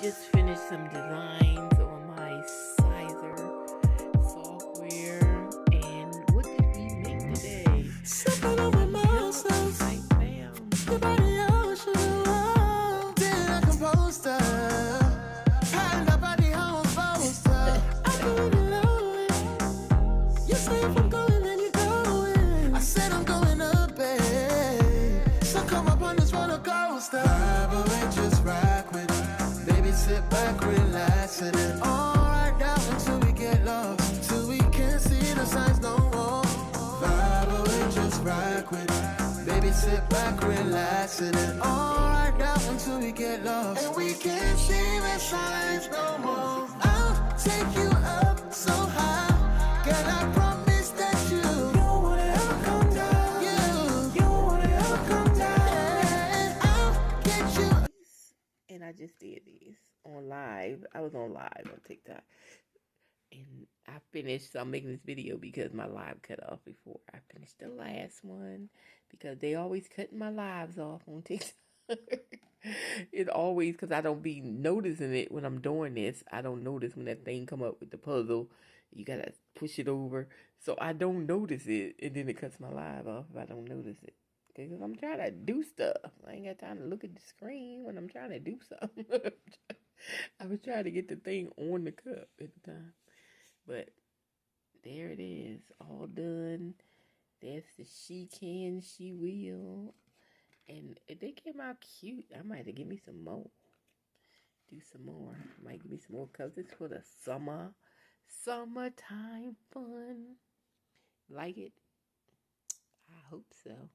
just finished some designs on my Sizer software. And what did we make today? Sipping over mimosas, Right now. your body ocean, oh, then I composed her. Patterned up body home poster. I can really know it. You say if I'm going, then you're going. I said I'm going up, babe. So come up on this roller coaster. Vibe away, just rock with it. Baby, sit back, relax, and then all right now until we get lost, till we can't see the signs no more. Vibe away, just rock with it. Baby, sit back, relax, and then all right now until we get lost, and we can't see the signs no more. I'll take you up so high, girl, I promise that you don't wanna ever come down. You don't wanna ever come down. Yeah, I'll get you. And I just did these on live. I was on live on TikTok. And I finished, so I'm making this video because my live cut off before I finished the last one, because they always cutting my lives off on TikTok. It always, because I don't be noticing it when I'm doing this. I don't notice when that thing come up with the puzzle. You gotta push it over. So I don't notice it, and then it cuts my live off if I don't notice it. Because I'm trying to do stuff. I ain't got time to look at the screen when I'm trying to do something. I was trying to get the thing on the cup at the time. But there it is, all done. That's the she can, she will. And they came out cute. I might have give me some more. Do some more. Might give me some more, because it's for the summertime fun. Like it? I hope so.